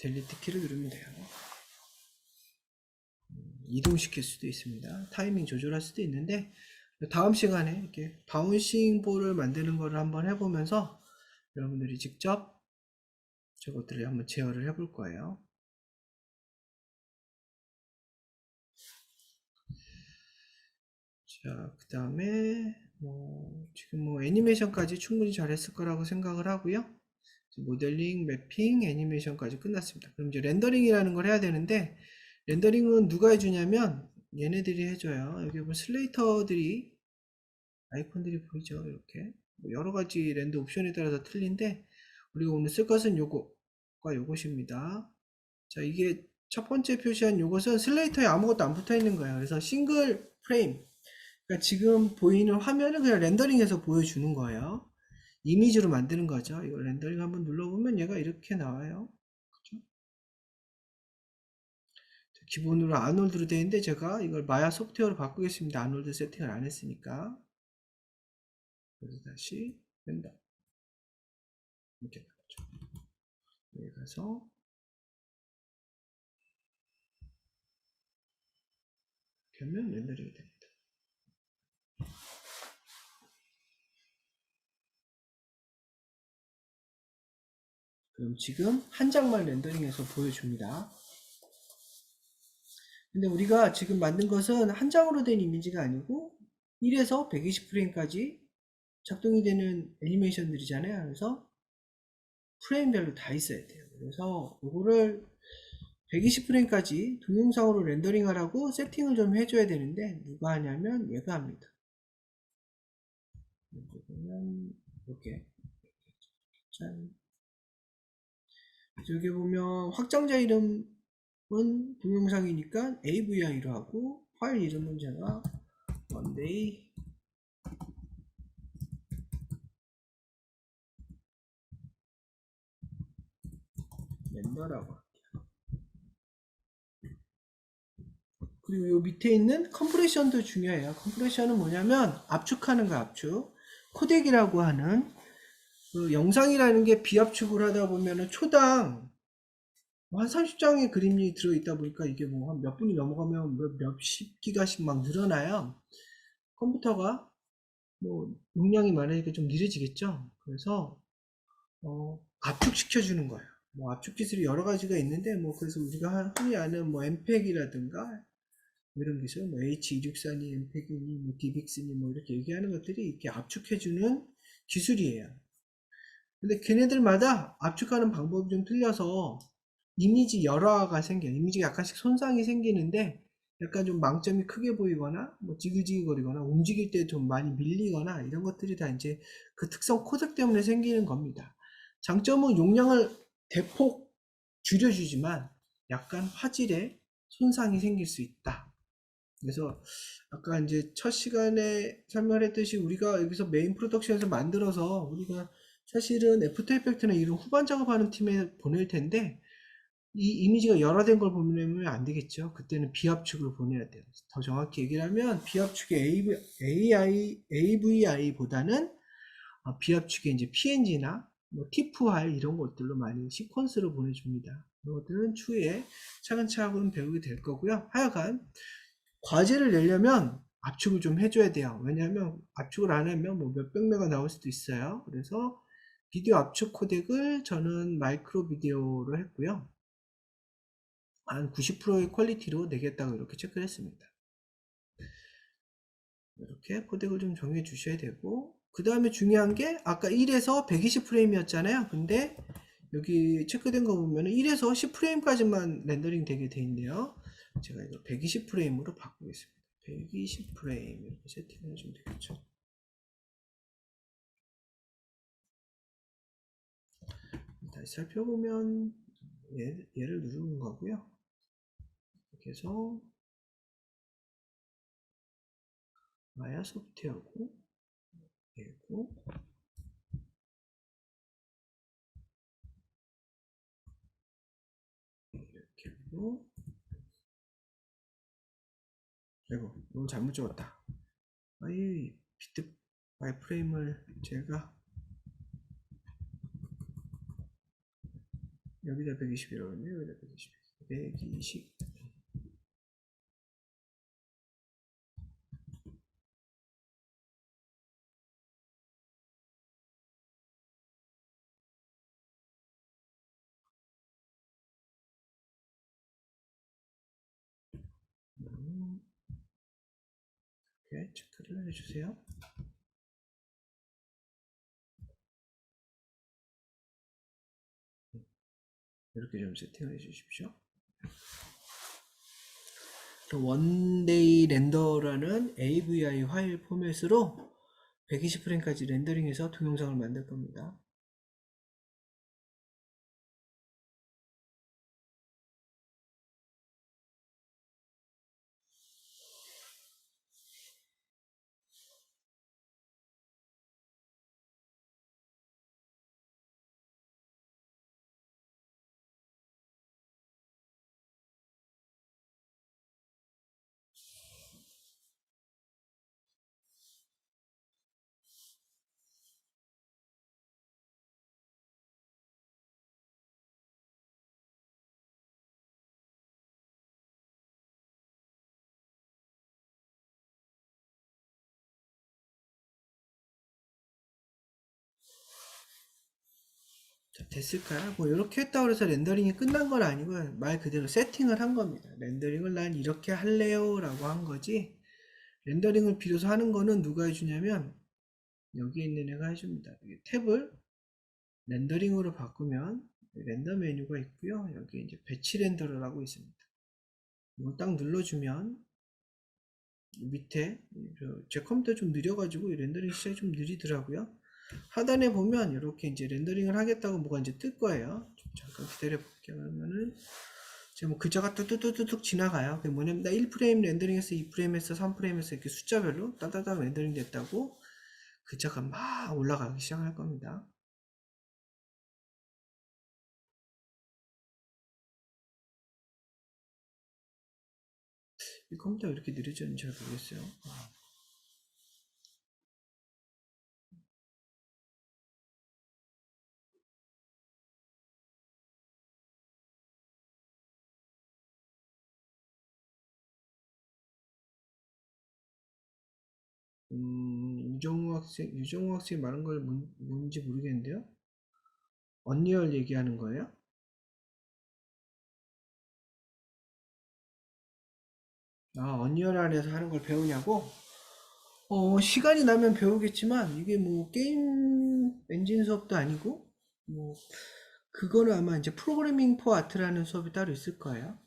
델리트 키를 누르면 돼요. 이동시킬 수도 있습니다. 타이밍 조절할 수도 있는데 다음 시간에 이렇게 바운싱 볼을 만드는 거를 한번 해보면서 여러분들이 직접 저것들을 한번 제어를 해볼 거예요. 자, 그 다음에 지금 애니메이션까지 충분히 잘했을 거라고 생각을 하고요. 모델링, 매핑, 애니메이션까지 끝났습니다. 그럼 이제 렌더링이라는 걸 해야 되는데 렌더링은 누가 해주냐면 얘네들이 해줘요. 여기 보면 슬레이터들이 아이콘들이 보이죠? 이렇게 여러 가지 렌더 옵션에 따라서 틀린데 우리가 오늘 쓸 것은 요거가 요것입니다. 자, 이게 첫 번째 표시한 요것은 슬레이터에 아무것도 안 붙어 있는 거예요. 그래서 싱글 프레임, 그러니까 지금 보이는 화면을 그냥 렌더링해서 보여주는 거예요. 이미지로 만드는 거죠. 이거 렌더링 한번 눌러보면 얘가 이렇게 나와요. 그죠? 기본으로 아놀드로 되어 있는데 제가 이걸 마야 소프트웨어로 바꾸겠습니다. 아놀드 세팅을 안 했으니까. 그래서 다시 렌더 이렇게 나오죠. 여기 가서 이렇게 하면 렌더링이 됩니다. 그럼 지금 한 장만 렌더링해서 보여줍니다. 근데 우리가 지금 만든 것은 한 장으로 된 이미지가 아니고 1에서 120프레임까지 작동이 되는 애니메이션들이잖아요. 그래서 프레임별로 다 있어야 돼요. 그래서 이거를 120프레임까지 동영상으로 렌더링 하라고 세팅을 좀 해줘야 되는데 누가 하냐면 얘가 합니다. 이렇게 보면 이렇게 짠. 여기 보면 확장자 이름은 동영상이니까 AVI로 하고 파일 이름은 제가 Monday 렌더라고 할게요. 그리고 요 밑에 있는 컴프레션도 중요해요. 컴프레션은 뭐냐면 압축하는 거 압축. 코덱이라고 하는 그 영상이라는 게 비압축을 하다 보면은 초당 한 30장의 그림이 들어있다 보니까 이게 뭐 한 몇 분이 넘어가면 몇십 기가씩 막 늘어나요. 컴퓨터가 뭐 용량이 많으니까 좀 느려지겠죠. 그래서 압축시켜 주는 거예요. 뭐 압축 기술이 여러 가지가 있는데 뭐 그래서 우리가 흔히 아는 뭐 엠팩이라든가 이런 기술, 뭐 H264니 엠팩이니 뭐 DBX니 뭐 이렇게 얘기하는 것들이 이렇게 압축해 주는 기술이에요. 근데 걔네들마다 압축하는 방법이 좀 틀려서 이미지 열화가 생겨요. 이미지가 약간씩 손상이 생기는데 약간 좀 망점이 크게 보이거나 뭐 지그지그거리거나 움직일 때 좀 많이 밀리거나 이런 것들이 다 이제 그 특성 코덱 때문에 생기는 겁니다. 장점은 용량을 대폭 줄여주지만 약간 화질에 손상이 생길 수 있다. 그래서 아까 이제 첫 시간에 설명했듯이 우리가 여기서 메인 프로덕션에서 만들어서 우리가 사실은 애프터 이펙트나 이런 후반 작업하는 팀에 보낼 텐데 이 이미지가 열화된 걸 보내면 안 되겠죠. 그때는 비압축으로 보내야 돼요. 더 정확히 얘기를 하면 비압축의 AVI보다는 비압축의 이제 PNG나 뭐 TIFF 이런 것들로 많이 시퀀스로 보내줍니다. 이것들은 추후에 차근차근 배우게 될 거고요. 하여간 과제를 내려면 압축을 좀 해줘야 돼요. 왜냐하면 압축을 안 하면 뭐 몇백 메가 나올 수도 있어요. 그래서 비디오 압축 코덱을 저는 마이크로 비디오로 했고요. 한 90%의 퀄리티로 내겠다고 이렇게 체크를 했습니다. 이렇게 코덱을 좀 정해 주셔야 되고 그 다음에 중요한 게 아까 1에서 120프레임이었잖아요. 근데 여기 체크된 거 보면 1에서 10프레임까지만 렌더링 되게 돼 있네요. 제가 이거 120프레임으로 바꾸겠습니다. 120프레임 이렇게 세팅을 해주면 되겠죠. 다시 살펴보면 얘를 누르는 거고요. 이렇게 해서 마야 소프트웨어고 얘고 이렇게 하고 아이고 너무 잘못 적었다. 아이 비트 와이프레임을 제가 여기다 120이라고 했네. 여기다 120. 120. 이렇게 체크를 해주세요. 이렇게 좀 세팅을 해주십시오. 원데이 렌더라는 AVI 파일 포맷으로 120프레임까지 렌더링해서 동영상을 만들 겁니다. 자, 됐을까요? 뭐 이렇게 했다고 해서 렌더링이 끝난 건 아니고요. 말 그대로 세팅을 한 겁니다. 렌더링을 난 이렇게 할래요 라고 한 거지, 렌더링을 비로소 하는 거는 누가 해주냐면 여기 있는 애가 해줍니다. 탭을 렌더링으로 바꾸면 렌더 메뉴가 있고요. 여기 이제 배치 렌더러라고 있습니다. 이걸 딱 눌러주면 밑에, 제 컴퓨터 좀 느려가지고 렌더링 시작이 좀 느리더라고요. 하단에 보면 이렇게 이제 렌더링을 하겠다고 뭐가 이제 뜰 거예요. 좀 잠깐 기다려 볼게요. 그러면은 지금 글자가 뚝뚝뚝뚝 지나가요. 그게 뭐냐면 나 1프레임 렌더링해서 2프레임에서 3프레임에서 이렇게 숫자별로 따다닥 렌더링 됐다고 글자가 막 올라가기 시작할 겁니다. 이 컴퓨터가 이렇게 느려졌는지 잘 모르겠어요. 유정우 학생이 말한 걸 뭔지 모르겠는데요. 언리얼 얘기하는 거예요? 언리얼 안에서 하는 걸 배우냐고? 시간이 나면 배우겠지만, 이게 뭐, 게임 엔진 수업도 아니고, 뭐, 그거는 아마 이제 프로그래밍 포 아트라는 수업이 따로 있을 거예요.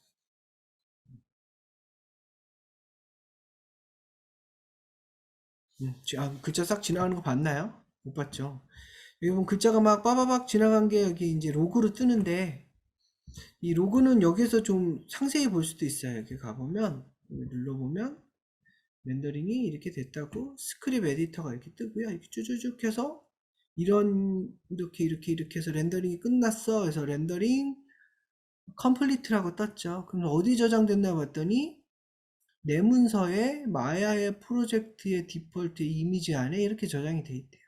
글자 싹 지나가는 거 봤나요? 못 봤죠? 여기 보면 글자가 막 빠바박 지나간 게 여기 이제 로그로 뜨는데, 이 로그는 여기서 좀 상세히 볼 수도 있어요. 이렇게 가보면, 여기 눌러보면, 렌더링이 이렇게 됐다고 스크립 에디터가 이렇게 뜨고요. 이렇게 쭉쭉쭉 해서 이렇게 해서 렌더링이 끝났어. 그래서 렌더링 컴플리트라고 떴죠. 그럼 어디 저장됐나 봤더니 내 문서에 마야의 프로젝트의 디폴트 이미지 안에 이렇게 저장이 돼 있대요.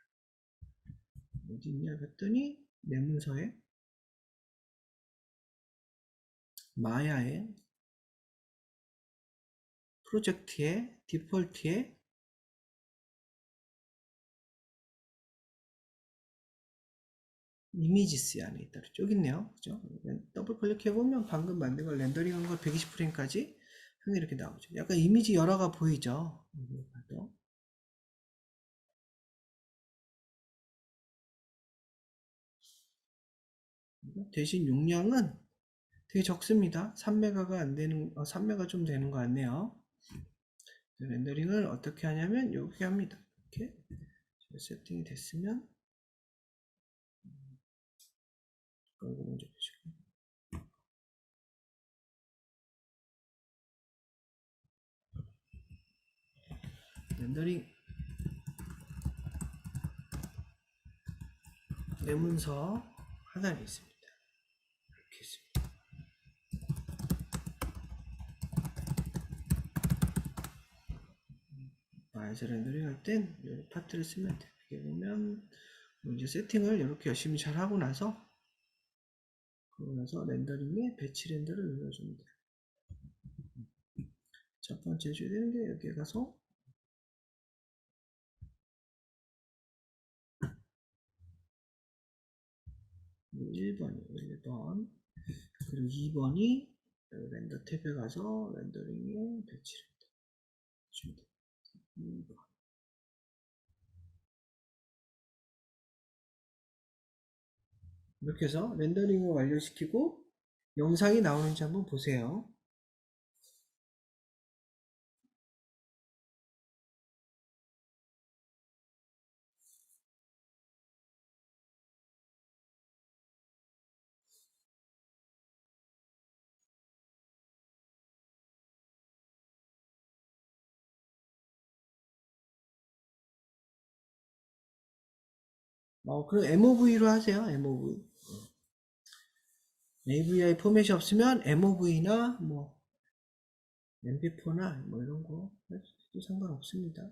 어디 있냐 봤더니 내 문서에 마야의 프로젝트의 디폴트에 이미지스 안에 있다. 쭉 있네요. 그죠? 더블 클릭해보면 방금 만든 걸 렌더링한 걸 120프레임까지 이렇게 나오죠. 약간 이미지 열화가 보이죠? 봐도. 대신 용량은 되게 적습니다. 3메가가 안 되는, 3메가 좀 되는 것 같네요. 렌더링을 어떻게 하냐면 이렇게 합니다. 이렇게 세팅이 됐으면 이거 먼저 보시고, 렌더링 내 문서 하단에 있습니다. 이렇게 있습니다. 마이서 렌더링 할 땐 이 파트를 쓰면 돼요. 이렇게 보면 이제 세팅을 이렇게 열심히 잘 하고 나서 그러고 나서 렌더링에 배치 렌더를 눌러줍니다. 첫 번째 해줘야 되는 게 여기에 가서 1번이에요. 1번. 그리고 2번이 렌더 탭에 가서 렌더링에 배치 렌더 줍니다. 2번. 이렇게 해서 렌더링을 완료시키고 영상이 나오는지 한번 보세요. 그럼 MOV로 하세요. MOV. AVI 포맷이 없으면 MOV나 뭐 MP4나 뭐 이런 거 해도 상관없습니다.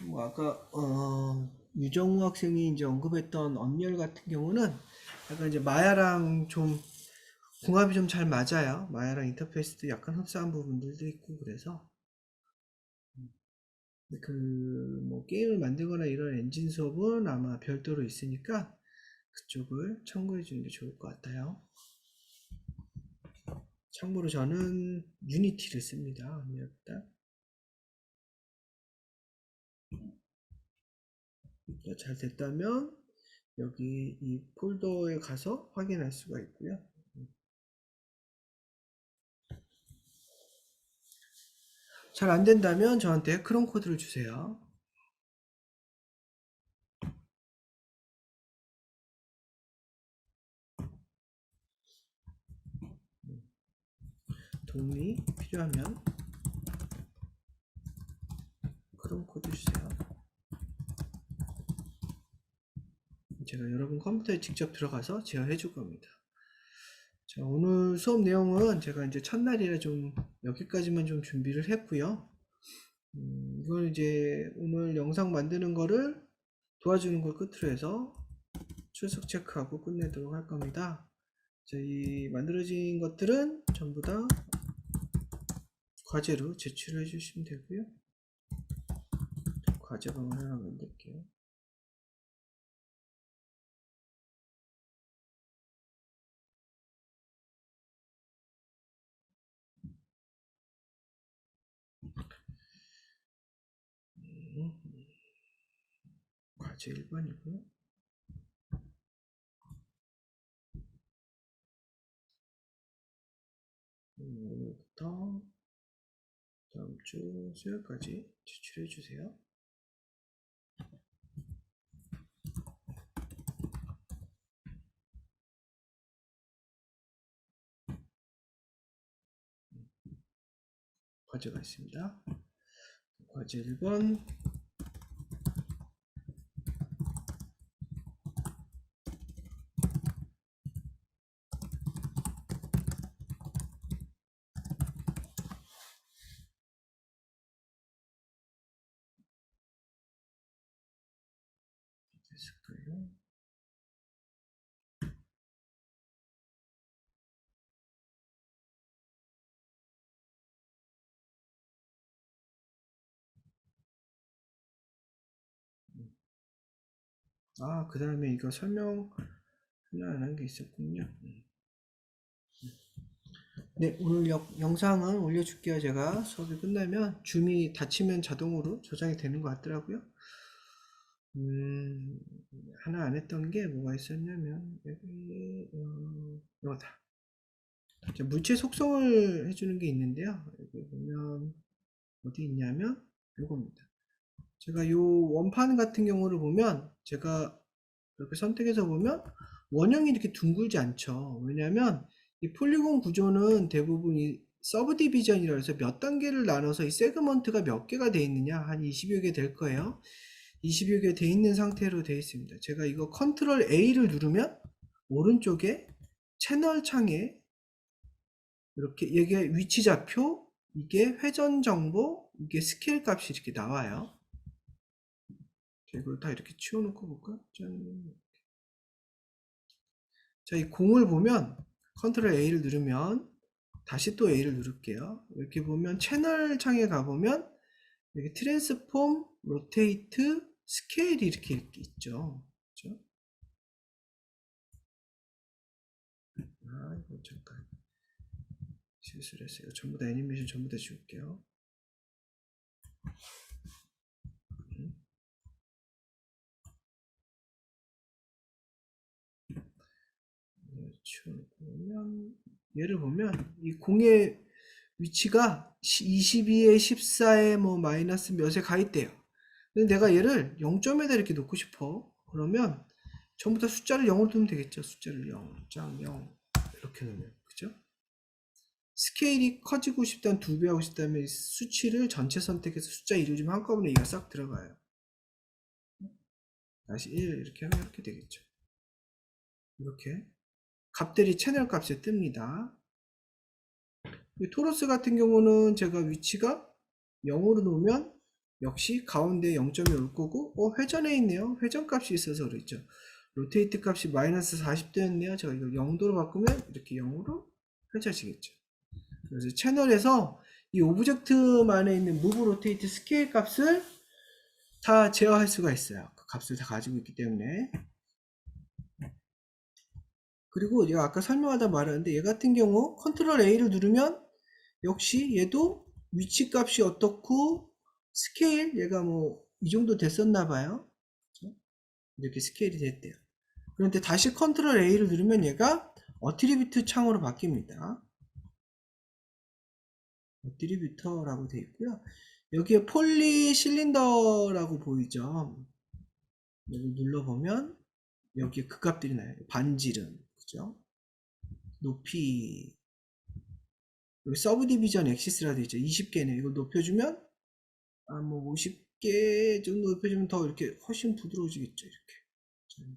뭐 아까 유정우 학생이 이제 언급했던 언리얼 같은 경우는 약간 이제 마야랑 좀 궁합이 좀 잘 맞아요. 마야랑 인터페이스도 약간 흡사한 부분들도 있고 그래서 그 뭐 게임을 만들거나 이런 엔진 수업은 아마 별도로 있으니까 그쪽을 참고해 주는 게 좋을 것 같아요. 참고로 저는 유니티를 씁니다. 언리얼보다. 잘 됐다면 여기 이 폴더에 가서 확인할 수가 있고요. 잘 안 된다면 저한테 크롬 코드를 주세요. 도움이 필요하면 크롬 코드 주세요. 제가 여러분 컴퓨터에 직접 들어가서 제어해 줄 겁니다. 자, 오늘 수업 내용은 제가 이제 첫날이라 좀 여기까지만 좀 준비를 했고요. 이걸 이제 오늘 영상 만드는 거를 도와주는 걸 끝으로 해서 출석 체크하고 끝내도록 할 겁니다. 자, 이 만들어진 것들은 전부 다 과제로 제출해 주시면 되고요. 과제방을 하나 만들게요. 과제 1번이고요. 오늘부터 다음 주 수요일까지 제출해 주세요. 과제가 있습니다. 과제 1번 됐을까요? 그 다음에 이거 설명 하나 안 한 게 있었군요. 네, 오늘 영상은 올려줄게요. 제가 수업이 끝나면 줌이 닫히면 자동으로 저장이 되는 것 같더라고요. 하나 안 했던 게 뭐가 있었냐면 여기 이거다. 물체 속성을 해주는 게 있는데요. 여기 보면 어디 있냐면 이겁니다. 제가 요 원판 같은 경우를 보면 제가 이렇게 선택해서 보면 원형이 이렇게 둥글지 않죠. 왜냐하면 이 폴리곤 구조는 대부분 이 서브 디비전이라 해서 몇 단계를 나눠서 이 세그먼트가 몇 개가 돼 있느냐, 한 20여 개 될 거예요. 20여 개 돼 있는 상태로 되어 있습니다. 제가 이거 컨트롤 A를 누르면 오른쪽에 채널 창에 이렇게 이게 위치 좌표, 이게 회전 정보, 이게 스케일 값이 이렇게 나와요. 이걸 다 이렇게 치워놓고 볼까? 짠. 자, 이 공을 보면 컨트롤 A를 누르면 다시 또 A를 누를게요. 이렇게 보면 채널 창에 가보면 여기 트랜스폼, 로테이트, 스케일이 이렇게 있죠. 그렇죠? 아, 이거 잠깐 실수를 했어요. 전부 다 애니메이션 전부 다 지울게요. 보면 얘를 보면 이 공의 위치가 22에 14에 뭐 마이너스 몇에 가 있대요. 근데 내가 얘를 0점에다 이렇게 놓고 싶어. 그러면 전부 다 숫자를 0으로 두면 되겠죠. 숫자를 0.0 이렇게 놓으면, 그죠? 스케일이 커지고 싶다면 2배 하고 싶다면 수치를 전체 선택해서 숫자 이루어지면 한꺼번에 이가 싹 들어가요. 다시 1 이렇게 하면 이렇게 되겠죠. 이렇게 값들이 채널 값에 뜹니다. 이 토러스 같은 경우는 제가 위치가 0으로 놓으면 역시 가운데 0점이 올 거고, 회전에 있네요. 회전 값이 있어서 그랬죠. 로테이트 값이 마이너스 40도였네요. 제가 이거 0도로 바꾸면 이렇게 0으로 펼쳐지겠죠. 그래서 채널에서 이 오브젝트만에 있는 무브 로테이트 스케일 값을 다 제어할 수가 있어요. 그 값을 다 가지고 있기 때문에. 그리고 제가 아까 설명하다 말았는데 얘 같은 경우 컨트롤 A를 누르면 역시 얘도 위치 값이 어떻고 스케일 얘가 뭐 이 정도 됐었나 봐요. 이렇게 스케일이 됐대요. 그런데 다시 컨트롤 A를 누르면 얘가 어트리뷰트 창으로 바뀝니다. 어트리뷰터라고 되어 있고요. 여기에 폴리 실린더라고 보이죠. 여기 눌러보면 여기에 그 값들이 나요. 반지름, 그죠? 높이, 여기 서브 디비전 엑시스라고 되어 있죠. 20개네. 이걸 높여주면 뭐 50개 정도 높여주면 더 이렇게 훨씬 부드러워지겠죠. 이렇게.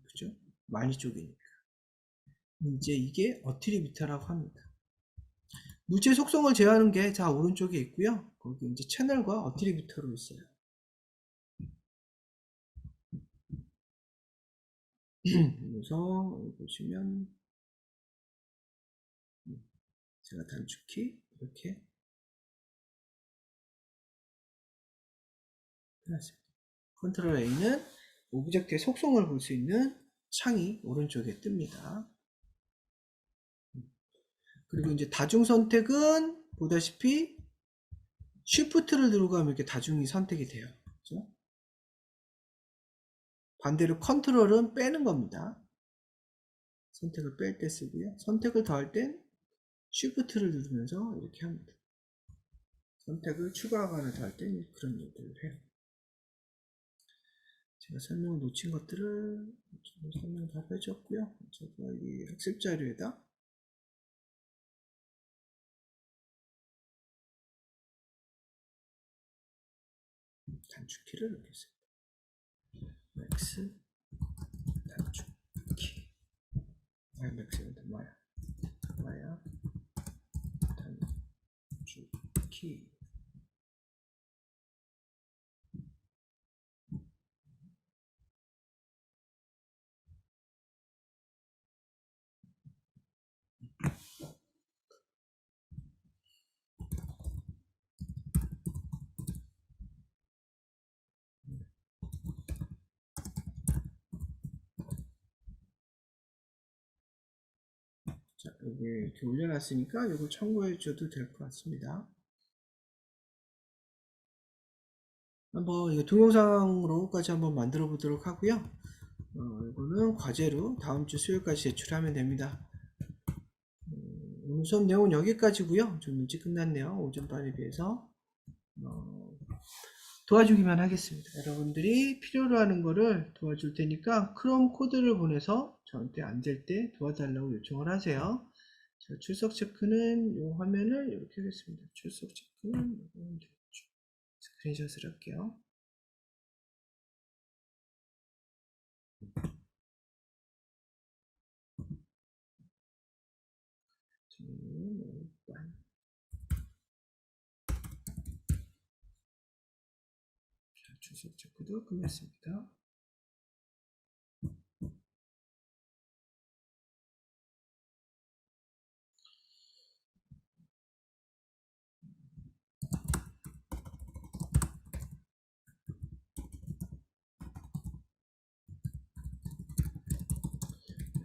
그죠? 많이 쪼개니까. 이제 이게 어트리뷰터라고 합니다. 물질 속성을 제어하는 게 자 오른쪽에 있고요. 거기 이제 채널과 어트리뷰터로 있어요. 그래서 보시면 제가 단축키 이렇게 해놨습니다. 컨트롤 A는 오브젝트의 속성을 볼 수 있는 창이 오른쪽에 뜹니다. 그리고 이제 다중 선택은 보다시피 Shift를 누르고 가면 이렇게 다중이 선택이 돼요. 그렇죠? 반대로 컨트롤은 빼는 겁니다. 선택을 뺄 때 쓰고요. 선택을 더할 땐 Shift를 누르면서 이렇게 합니다. 선택을 추가하거나 더할 땐 그런 일들을 해요. 제가 설명을 놓친 것들을 설명 다 펼쳤고요. 제가 이 학습 자료에다 단축키를 넣겠습니다. X 단축키 Max입니다. 마야 단축키 자, 여기 이렇게 올려놨으니까 이걸 참고해 줘도 될 것 같습니다. 한번 이거 동영상으로까지 한번 만들어 보도록 하고요. 이거는 과제로 다음 주 수요일까지 제출하면 됩니다. 오늘 수업 내용은 여기까지고요. 좀 일찍 끝났네요. 오전반에 비해서. 도와주기만 하겠습니다. 여러분들이 필요로 하는 거를 도와줄 테니까 크롬 코드를 보내서 저한테 안 될 때 도와달라고 요청을 하세요. 자, 출석 체크는 이 화면을 이렇게 하겠습니다. 출석 체크는 스크린샷을 할게요. 출석 체크도 끝났습니다.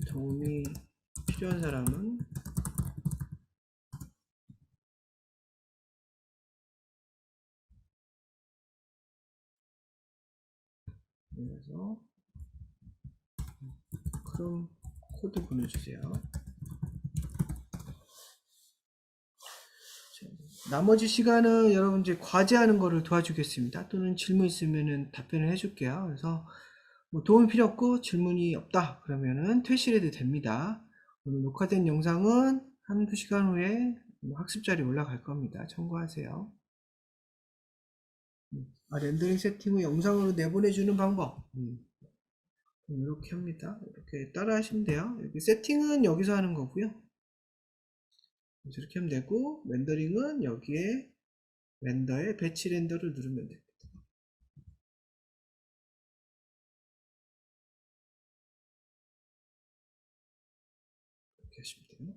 도움이 필요한 사람은 그래서 크롬 코드 보내주세요. 나머지 시간은 여러분 이제 과제하는 거를 도와주겠습니다. 또는 질문 있으면은 답변을 해줄게요. 그래서 뭐 도움이 필요 없고 질문이 없다 그러면은 퇴실해도 됩니다. 오늘 녹화된 영상은 한두 시간 후에 학습자리 올라갈 겁니다. 참고하세요. 렌더링 세팅 후 영상으로 내보내주는 방법. 이렇게 합니다. 이렇게 따라 하시면 돼요. 여기 세팅은 여기서 하는 거고요. 이렇게 하면 되고, 렌더링은 여기에 렌더에 배치 렌더를 누르면 됩니다. 이렇게 하시면 돼요.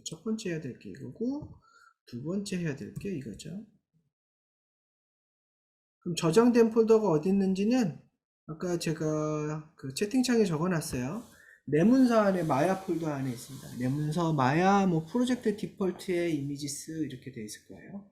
첫 번째 해야 될 게 이거고, 두 번째 해야 될 게 이거죠. 그럼 저장된 폴더가 어디 있는지는 아까 제가 그 채팅창에 적어놨어요. 내 문서 안에 마야 폴더 안에 있습니다. 내 문서 마야 뭐 프로젝트 디폴트의 이미지스 이렇게 되어 있을 거예요.